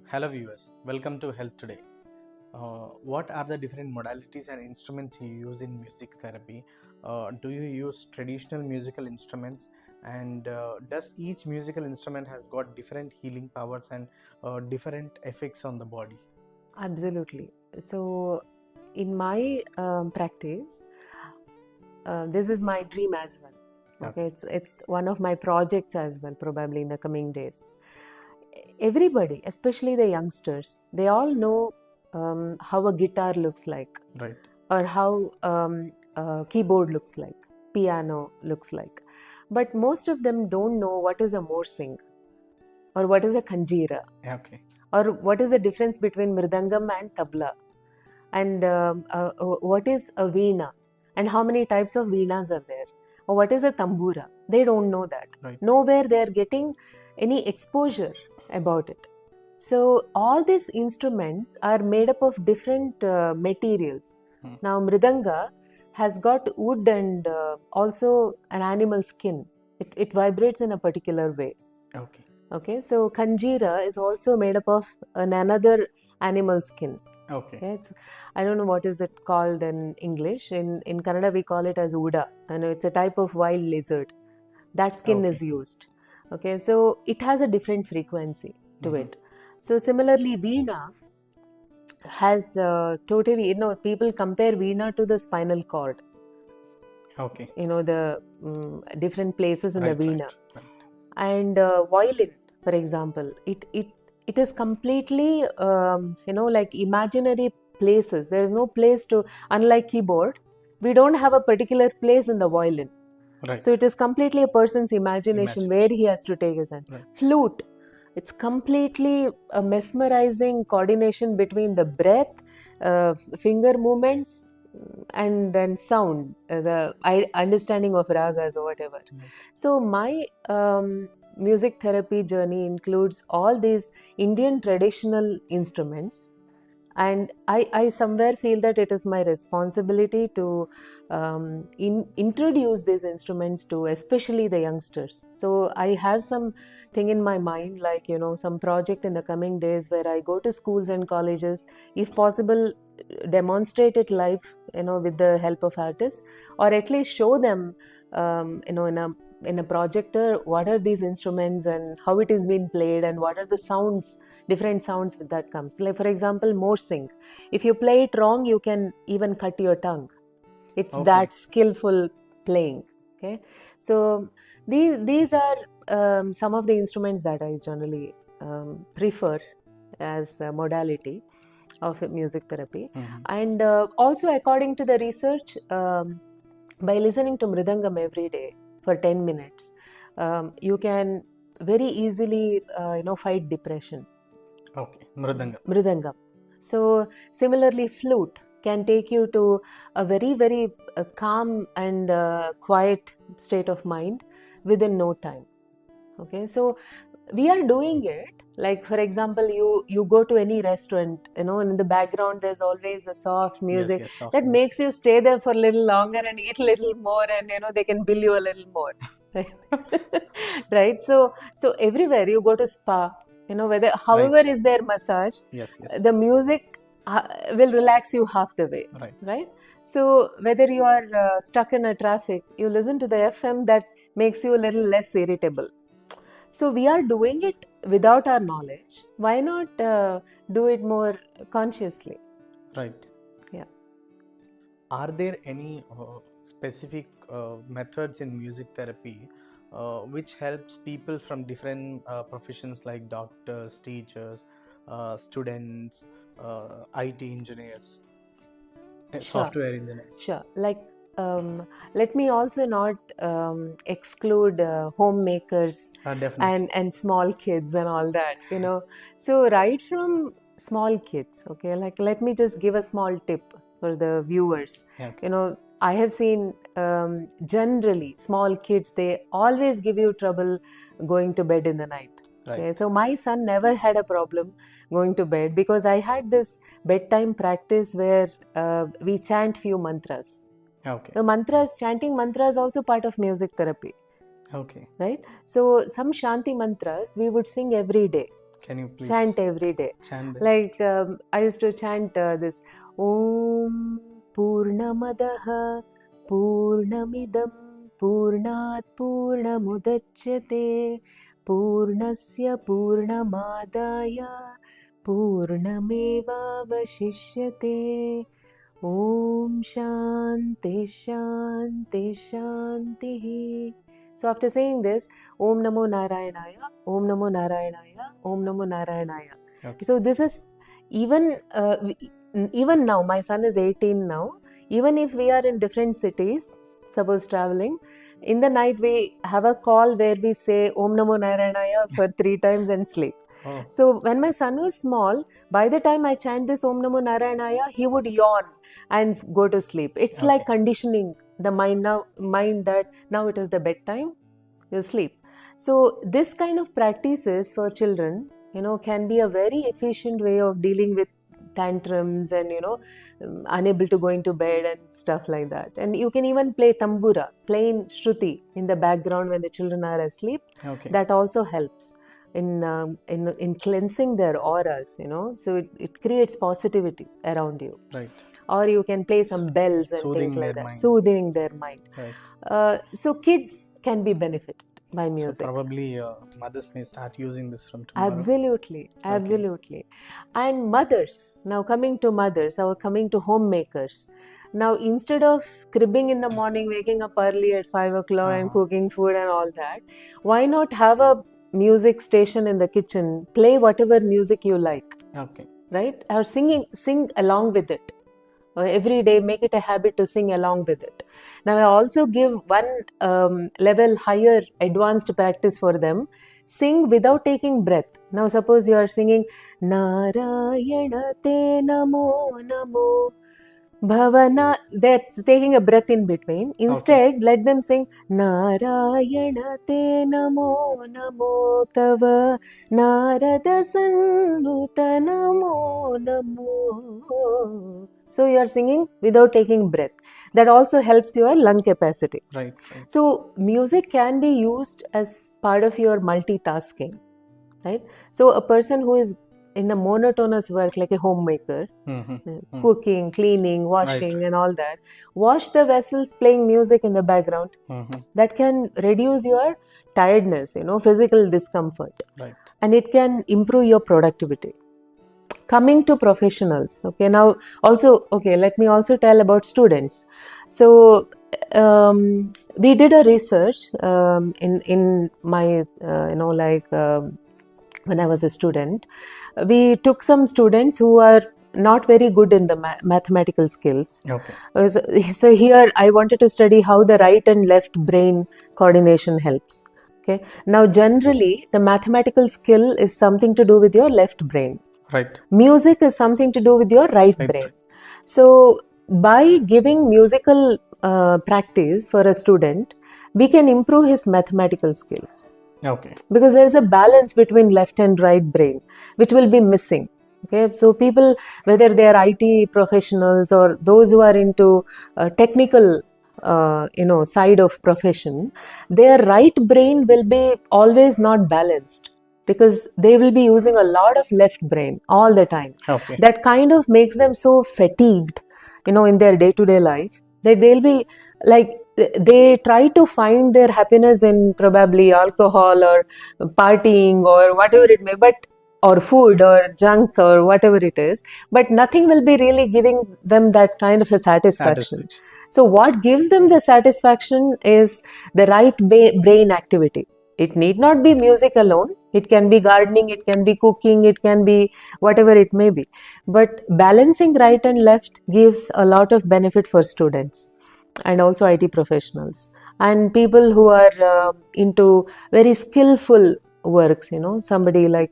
Hello viewers, welcome to Health Today. What are the different modalities and instruments you use in music therapy? Do you use traditional musical instruments? And does each musical instrument has got different healing powers and different effects on the body? Absolutely. So, in my practice, this is my dream as well. Okay, it's one of my projects as well. Probably in the coming days, everybody, especially the youngsters, they all know how a guitar looks like, Right. or how a keyboard looks like, piano looks like. But most of them don't know what is a morsing, or what is a kanjira, Okay. or what is the difference between mridangam and tabla, and what is a veena, and how many types of veenas are there, or what is a tambura. They don't know that. Right. Nowhere they are getting any exposure about it. So all these instruments are made up of different materials. Now mridanga has got wood and also an animal skin. It vibrates in a particular way. Okay. Okay, so kanjira is also made up of another animal skin. Okay. Okay, I don't know what is it called in English. In Kannada we call it as uda, and it's a type of wild lizard. That skin is used. Okay, so it has a different frequency to it. So similarly, veena has totally, people compare veena to the spinal cord. Okay. The different places in the veena. Right. And violin, for example, it is completely like imaginary places. There is no place to, unlike keyboard, we don't have a particular place in the violin. Right. So it is completely a person's imagination where he has to take his hand. Right. Flute, it's completely a mesmerizing coordination between the breath, finger movements, and then sound, the understanding of ragas or whatever. So my music therapy journey includes all these Indian traditional instruments, and I somewhere feel that it is my responsibility to introduce these instruments to especially the youngsters. So I have some thing in my mind, like some project in the coming days where I go to schools and colleges, if possible demonstrate it live, with the help of artists, or at least show them in a projector what are these instruments and how it is being played, and what are the sounds, different sounds that comes. Like for example, morsing, if you play it wrong, you can even cut your tongue. It's that skillful playing. Okay, so these are some of the instruments that I generally prefer as a modality of music therapy. And also, according to the research, by listening to mridangam every day for 10 minutes, you can very easily fight depression. Okay. Mridangam. So similarly, flute can take you to a very, very calm and quiet state of mind within no time. Okay, so we are doing it. Like for example, you go to any restaurant, and in the background there's always a soft music that makes you stay there for a little longer and eat a little more, and they can bill you a little more. Right? So everywhere you go to spa, whether however is their massage, the music will relax you half the way. Right? So whether you are stuck in a traffic, you listen to the FM that makes you a little less irritable. So we are doing it without our knowledge. Why not do it more consciously? Right. Yeah. Are there any specific methods in music therapy which helps people from different professions like doctors, teachers, students, IT engineers, software engineers? Sure. Like, let me also not exclude homemakers and small kids and all that, So right from small kids, okay, like let me just give a small tip for the viewers. I have seen generally small kids, they always give you trouble going to bed in the night. Okay, so my son never had a problem going to bed because I had this bedtime practice where we chant few mantras. The mantras, chanting mantras, also part of music therapy. Okay. Right? So some Shanti mantras we would sing every day. Can you please chant every day. chant that? Like I used to chant this Om Purnamadaha Purnamidam Purnat Purnamudachyate Purnasya Purnamadaya Purnameva Vashishyate Om Shanti Shanti Shanti. So after saying this, Om Namo Narayanaya, Om Namo Narayanaya, Om Namo Narayanaya. Okay. So this is even now, my son is 18 now. Even if we are in different cities, suppose traveling, in the night we have a call where we say Om Namo Narayanaya for 3 times and sleep. Oh, So when my son was small, by the time I chant this Om Namo Narayanaya, he would yawn and go to sleep. It's like okay. conditioning the mind that now it is the bedtime, you sleep. So this kind of practices for children, can be a very efficient way of dealing with tantrums and unable to go into bed and stuff like that. And you can even play tambura, plain shruti in the background when the children are asleep. Okay. That also helps in cleansing their auras, so it creates positivity around you. Right. Or you can play some bells and Soothing things like their that, mind. soothing their mind. Right. So kids can be benefited by So music. probably mothers may start using this from tomorrow. Absolutely. And mothers, now coming to mothers or coming to homemakers, now instead of cribbing in the morning, waking up early at 5 o'clock and cooking food and all that, why not have a music station in the kitchen, play whatever music you like, Okay. right? Or sing along with it. Every day, make it a habit to sing along with it. Now I also give one level higher advanced practice for them. Sing without taking breath. Now suppose you are singing Narayana te namo namo Bhavana, that's taking a breath in between. Instead, let them sing Narayana te namo namo tava Narada sannuta namo namo. So you are singing without taking breath. That also helps your lung capacity. Right. So music can be used as part of your multitasking, right? So a person who is in a monotonous work like a homemaker, cooking, cleaning, washing, and all that, wash the vessels playing music in the background. That can reduce your tiredness, physical discomfort. Right. And it can improve your productivity. Coming to professionals, okay, now also, let me also tell about students. So we did a research in my, when I was a student, we took some students who are not very good in the mathematical skills. Okay. So here I wanted to study how the right and left brain coordination helps. Okay. Now generally the mathematical skill is something to do with your left brain. Right. Music is something to do with your right brain. So by giving musical practice for a student, we can improve his mathematical skills. Okay. Because there is a balance between left and right brain, which will be missing. Okay, so people, whether they are IT professionals or those who are into technical, side of profession, their right brain will be always not balanced because they will be using a lot of left brain all the time. Okay. That kind of makes them so fatigued, in their day-to-day life that they'll be like, they try to find their happiness in probably alcohol or partying or whatever it may, or food or junk or whatever it is, but nothing will be really giving them that kind of a satisfaction. So what gives them the satisfaction is the right brain activity. It need not be music alone. It can be gardening, it can be cooking, it can be whatever it may be. But balancing right and left gives a lot of benefit for students and also IT professionals and people who are into very skillful works, somebody like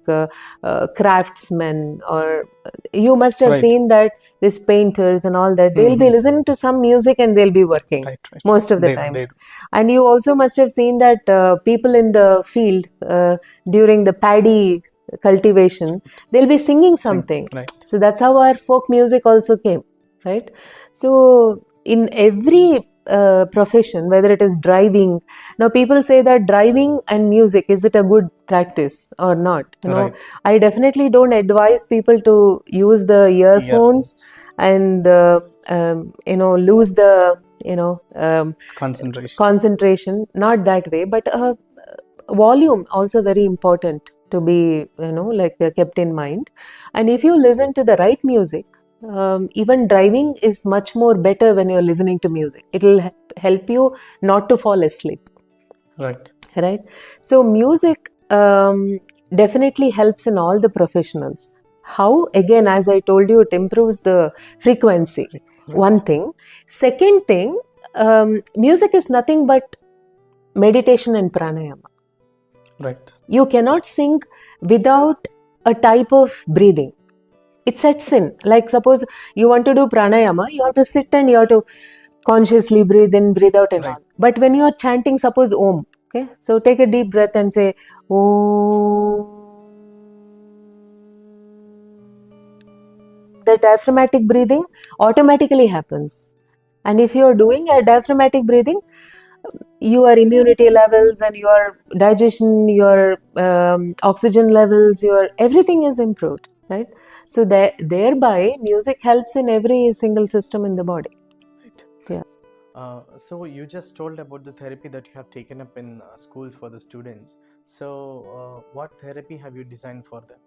craftsmen, or you must have seen that these painters and all that, they'll be listening to some music and they'll be working most of the times. And you also must have seen that people in the field during the paddy cultivation, they'll be singing something. So that's how our folk music also came, right? So in every profession, whether it is driving. Now, people say that driving and music, is it a good practice or not? Right. I definitely don't advise people to use the earphones Earphones. and lose the Concentration. concentration. Not that way, but volume also very important to be kept in mind. And if you listen to the right music, even driving is much more better when you're listening to music. It will help you not to fall asleep, Right. right? So music definitely helps in all the professionals. How? Again, as I told you, it improves the frequency. One Right. thing. Second thing, music is nothing but meditation and pranayama. Right. You cannot sing without a type of breathing. It sets in. Like suppose you want to do pranayama, you have to sit and you have to consciously breathe in, breathe out and Right. all. But when you are chanting, suppose Om, okay? So take a deep breath and say Om. The diaphragmatic breathing automatically happens. And if you are doing a diaphragmatic breathing, your immunity levels and your digestion, your oxygen levels, your everything is improved, right? So thereby music helps in every single system in the body. Right. Yeah. So you just told about the therapy that you have taken up in schools for the students. So what therapy have you designed for them?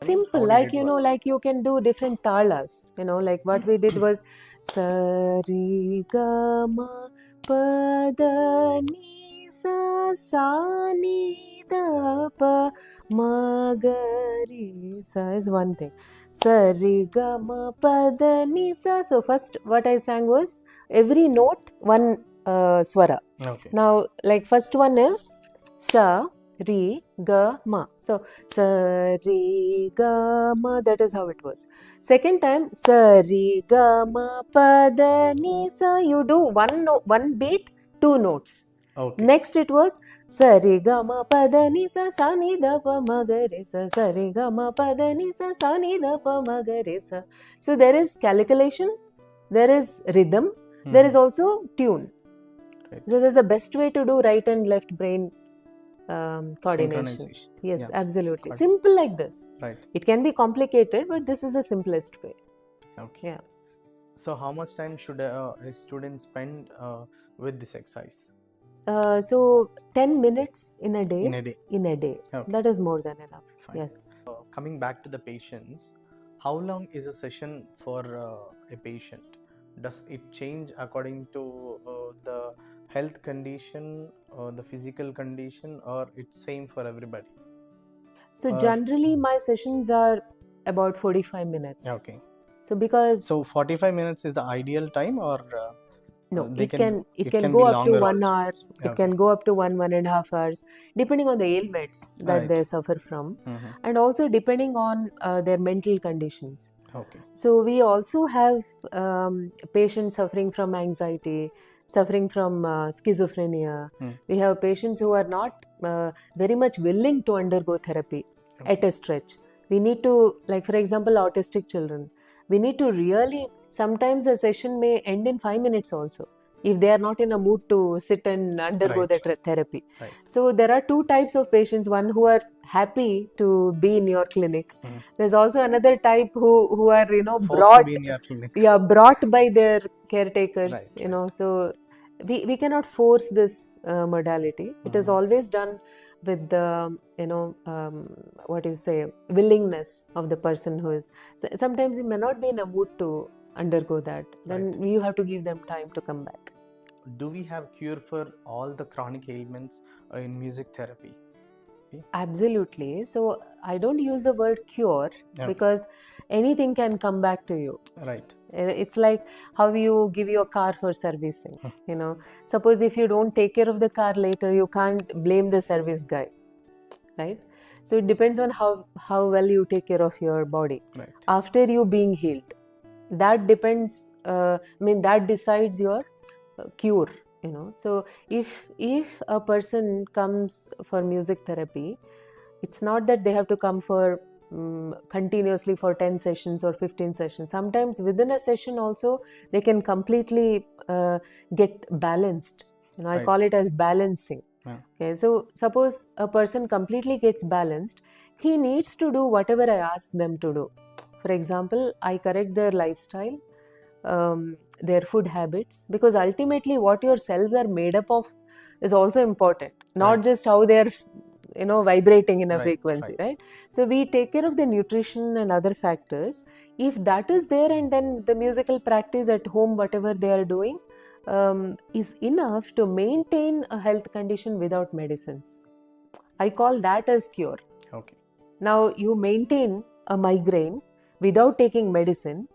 Simple, How did it work? like you can do different talas, like what we did was sari gama pada ni sa ni da pa ma ga ri sa is one thing. Sari gama pada ni sa. So first what I sang was every note one swara. Okay. Now like first one is sa Re, ga, ma. So, sa, re, ga, ma. That is how it was. Second time, sa, re, ga, ma, pa, da, ni, sa. You do one beat, two notes. Okay. Next it was sa, re, ga, ma, pa, da, ni, sa, ni, da, pa, ma, ga, re, sa, re, ga, ma, pa, da, ni, sa, ni, da, pa, ma, ga, re, sa. So, there is calculation, there is rhythm, there is also tune. Right. So, there's a best way to do right and left brain coordination. Synchronization. Yes, Yeah. absolutely. Got it. Simple like this. Right. It can be complicated, but this is the simplest way. Okay. Yeah. So how much time should a student spend with this exercise? So 10 minutes in a day. In a day. In a day. Okay. That is more than enough. Fine. Yes. Coming back to the patients, how long is a session for a patient? Does it change according to the health condition or the physical condition, or it's same for everybody? So generally my sessions are about 45 minutes. Okay. So because 45 minutes is the ideal time, or no, it can go be up to longer 1 also? hour. It can go up to 1.5 hours, depending on the ailments that Right. they suffer from, and also depending on their mental conditions. Okay. So we also have patients suffering from anxiety, suffering from schizophrenia. We have patients who are not very much willing to undergo therapy at a stretch. We need to, like for example, autistic children. We need to really, sometimes a session may end in 5 minutes also, if they are not in a mood to sit and undergo Right. that therapy. Right. So there are two types of patients, one who are happy to be in your clinic. There's also another type who are Forced to be in your clinic. brought by their caretakers. Right. So we cannot force this modality. It is always done with the what you say, willingness of the person who is. Sometimes he may not be in a mood to undergo that. Then you have to give them time to come back. Do we have cure for all the chronic ailments in music therapy? Absolutely. So I don't use the word cure because anything can come back to you. Right. It's like how you give your car for servicing. Suppose if you don't take care of the car later, you can't blame the service guy, right? So it depends on how well you take care of your body. Right. After you being healed, that depends. That decides your cure. So if a person comes for music therapy, it's not that they have to come for continuously for 10 sessions or 15 sessions. Sometimes within a session also they can completely get balanced. I Right. call it as balancing. Yeah. Okay, so suppose a person completely gets balanced, he needs to do whatever I ask them to do. For example, I correct their lifestyle, their food habits, because ultimately what your cells are made up of is also important, not Right. just how they are vibrating in a Right. frequency, Right. right? So we take care of the nutrition and other factors. If that is there, and then the musical practice at home, whatever they are doing, is enough to maintain a health condition without medicines. I call that as cure. Okay. Now you maintain a migraine without taking medicine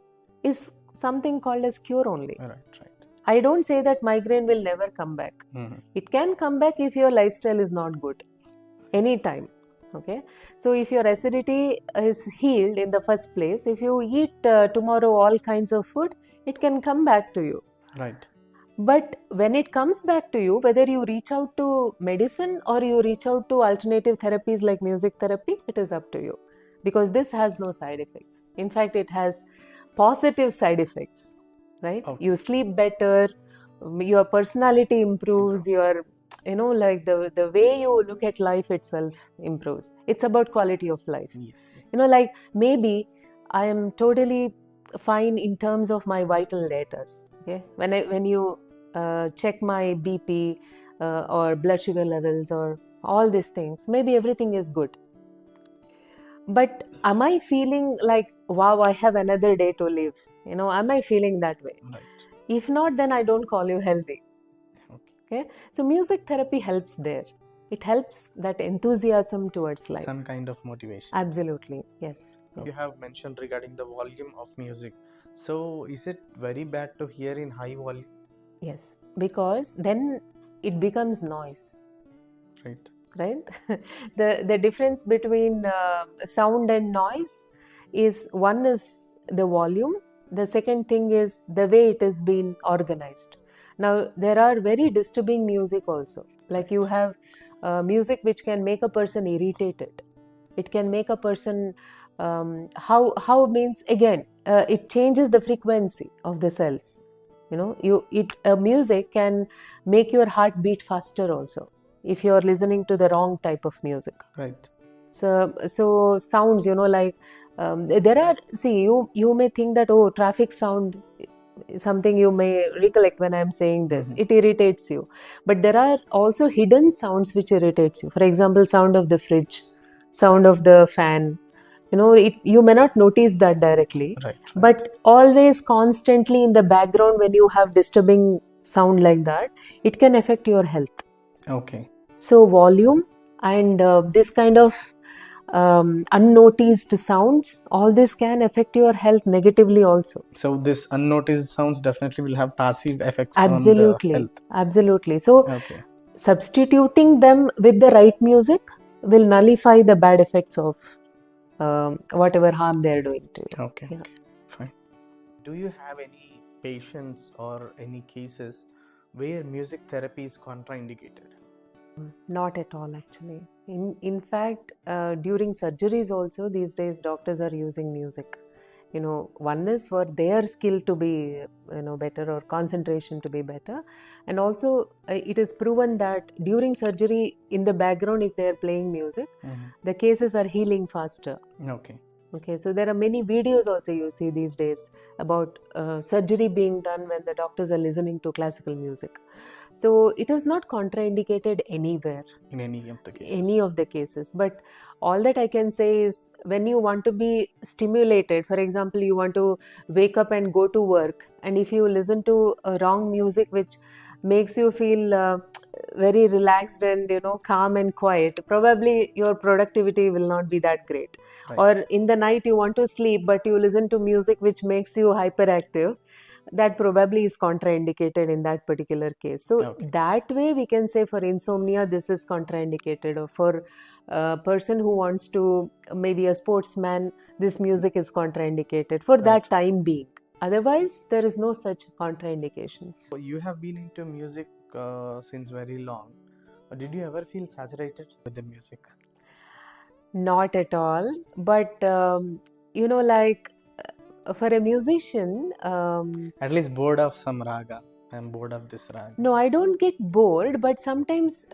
is something called as cure only. Right. Right. I don't say that migraine will never come back. Mm-hmm. It can come back if your lifestyle is not good anytime. Okay, so if your acidity is healed in the first place, if you eat tomorrow all kinds of food, it can come back to you. Right. But when it comes back to you, whether you reach out to medicine or you reach out to alternative therapies like music therapy, it is up to you, because this has no side effects. In fact, it has positive side effects, right? Okay. You sleep better, your personality improves, your like the way you look at life itself improves. It's about quality of life. Yes. Yes. Like maybe I am totally fine in terms of my vital data. Okay, when you check my BP or blood sugar levels or all these things, maybe everything is good. But am I feeling like, wow, I have another day to live? Am I feeling that way? Right. If not, then I don't call you healthy. Okay. Okay, so music therapy helps there. It helps that enthusiasm towards life. Some kind of motivation. Absolutely, yes. You have mentioned regarding the volume of music. So, is it very bad to hear in high volume? Yes, because then it becomes noise, Right. right? The difference between sound and noise is, one is the volume, the second thing is the way it is being organized. Now there are very disturbing music also, like you have music which can make a person irritated. It can make a person how means, again, it changes the frequency of the cells. Music can make your heart beat faster also if you are listening to the wrong type of music. Right. So sounds, like there are, see, you may think that, oh, traffic sound is something you may recollect when I'm saying this. Mm-hmm. It irritates you, but there are also hidden sounds which irritates you. For example, sound of the fridge, sound of the fan. You may not notice that directly, Right. Right. but always constantly in the background, when you have disturbing sound like that, it can affect your health. Okay. So volume and this kind of unnoticed sounds, all this can affect your health negatively also. So, this unnoticed sounds definitely will have passive effects on the Absolutely, health. absolutely. So Okay. substituting them with the right music will nullify the bad effects of whatever harm they are doing to you. Okay. Yeah. Okay. Fine. Do you have any patients or any cases where music therapy is contraindicated? Not at all, actually. In fact, during surgeries also these days, doctors are using music. One is for their skill to be, better, or concentration to be better, and also it is proven that during surgery, in the background, if they are playing music, Mm-hmm. the cases are healing faster. Okay. Okay, so there are many videos also you see these days about surgery being done when the doctors are listening to classical music. So it is not contraindicated anywhere, In any of the cases. any of the cases. But all that I can say is, when you want to be stimulated, for example, you want to wake up and go to work, and if you listen to wrong music which makes you feel very relaxed and calm and quiet, probably your productivity will not be that great. Right. Or in the night you want to sleep, but you listen to music which makes you hyperactive, that probably is contraindicated in that particular case. So Okay. that way we can say, for insomnia this is contraindicated, or for a person who wants to, maybe a sportsman, this music is contraindicated for that Right. time being. Otherwise there is no such contraindications. So you have been into music since very long. Did you ever feel saturated with the music? Not at all. But like for a musician, At least bored of some raga. I'm bored of this raga. no, I don't get bored. But sometimes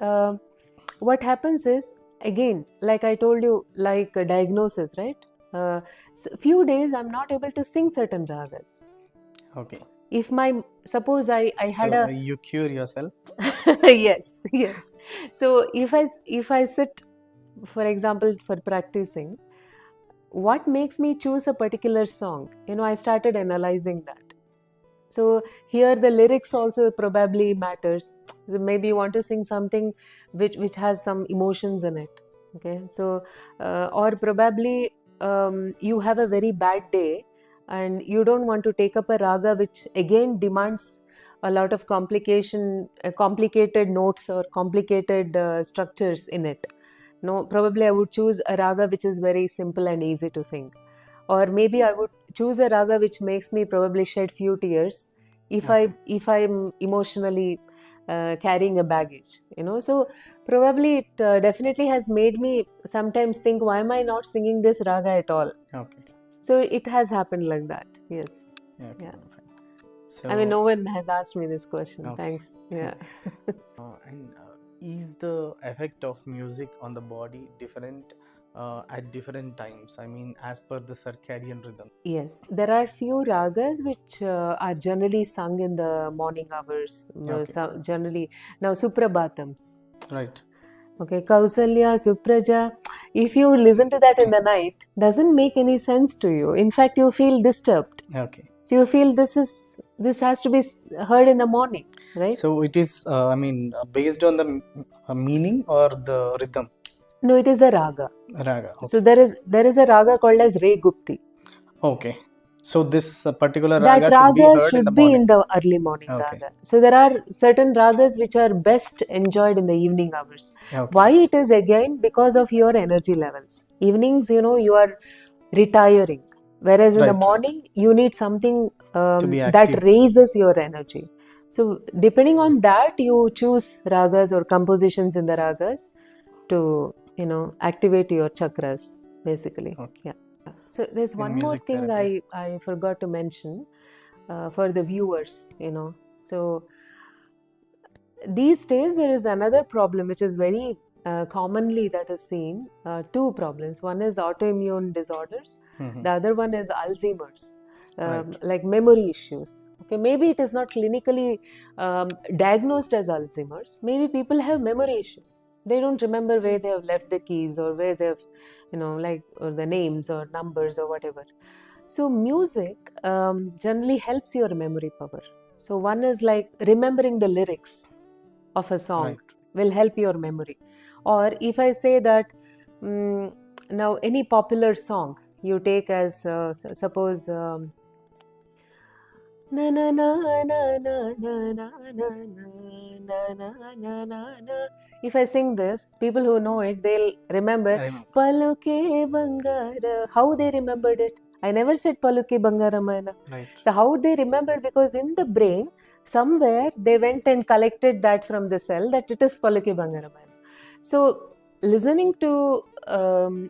what happens is, again, like I told you, like a diagnosis, right? Few days I'm not able to sing certain ragas. Okay. If my suppose I had So a you cure yourself. yes, yes. So if I sit, for example, for practicing, what makes me choose a particular song? I started analyzing that. So here the lyrics also probably matters. So maybe you want to sing something which has some emotions in it. Okay, so or probably you have a very bad day and you don't want to take up a raga which again demands a lot of complicated notes or complicated structures in it. No, probably I would choose a raga which is very simple and easy to sing. Or maybe I would choose a raga which makes me probably shed few tears Okay. if I'm emotionally carrying a baggage. So probably it definitely has made me sometimes think, why am I not singing this raga at all? Okay. So it has happened like that. Yes. Okay, Yeah. ma'am. Fine. I mean, So, no one has asked me this question. okay. Thanks. Yeah. And is the effect of music on the body different at different times? I mean, as per the circadian rhythm. Yes, there are few ragas which are generally sung in the morning hours. Okay. Generally, now Suprabhatams. Right. Okay, Kausalya, Supraja. If you listen to that in the night, doesn't make any sense to you. In fact, you feel disturbed. Okay. So you feel this has to be heard in the morning, right? So it is, I mean, based on the meaning or the rhythm? No, it is a raga. Raga. So Okay. there is a raga called as Re Gupti. Okay. So this particular That raga should be raga heard in the should be morning. in the early morning Okay. raga. So there are certain ragas which are best enjoyed in the evening hours. Okay. Why it is again because of your energy levels. Evenings, you are retiring, whereas in the Right. Right. morning you need something To be that active. raises your energy. So depending on that, you choose ragas or compositions in the ragas to activate your chakras basically. Okay. Yeah. So there's In one more music thing therapy. I forgot to mention for the viewers. So these days there is another problem which is very commonly that is seen. Two problems. One is autoimmune disorders. Hmm. The other one is Alzheimer's, Right. like memory issues. Okay, maybe it is not clinically diagnosed as Alzheimer's. Maybe people have memory issues. They don't remember where they have left the keys or where they've, like or the names or numbers or whatever. So music generally helps your memory power. So one is like remembering the lyrics of a song Right. will help your memory. Or if I say that mm now any popular song you take as suppose na na na na na na na na na na na na na. If I sing this, people who know it, they'll remember I remember. Paluke Bangara. How they remembered it? I never said Paluke Bangaramana. Right. So how they remembered? Because in the brain, somewhere they went and collected that from the cell that it is Paluke Bangaramana. So listening to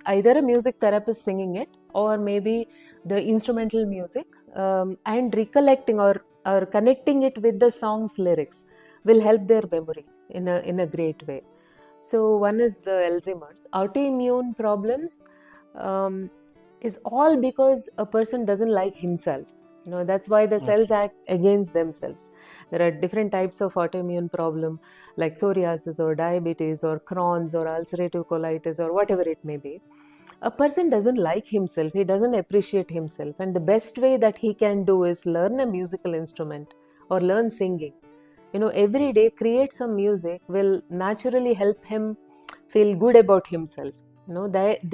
either a music therapist singing it or maybe the instrumental music and recollecting or connecting it with the song's lyrics will help their memory in a great way. So one is the Alzheimer's. Autoimmune problems is all because a person doesn't like himself. That's why the cells Okay. act against themselves. There are different types of autoimmune problem like psoriasis or diabetes or Crohn's or ulcerative colitis or whatever it may be. A person doesn't like himself, he doesn't appreciate himself, and the best way that he can do is learn a musical instrument or learn singing. Every day create some music will naturally help him feel good about himself.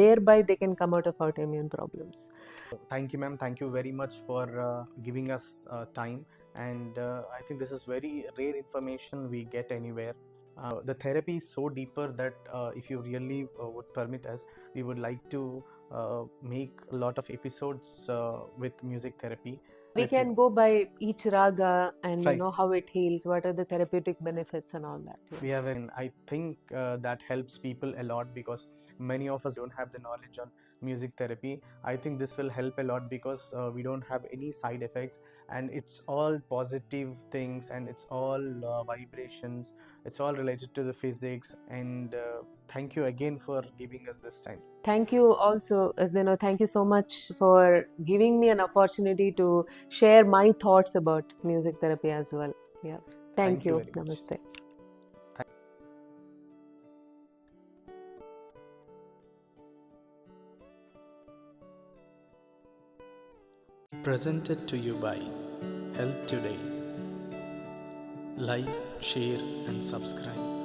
Thereby they can come out of autoimmune problems. Thank you, ma'am. Thank you very much for giving us time. And I think this is very rare information we get anywhere. The therapy is so deeper that if you really would permit us, we would like to make a lot of episodes with music therapy. we with you. can go by each raga and Right. how it heals, what are the therapeutic benefits and all that. We Yes. have an I think that helps people a lot, because many of us don't have the knowledge on music therapy. I think this will help a lot, because we don't have any side effects, and it's all positive things, and it's all vibrations, it's all related to the physics. And thank you again for giving us this time. Thank you also, thank you so much for giving me an opportunity to share my thoughts about music therapy as well. Yeah. Thank Thank you you. very much. Namaste. Presented to you by Health Today. Like, share, and subscribe.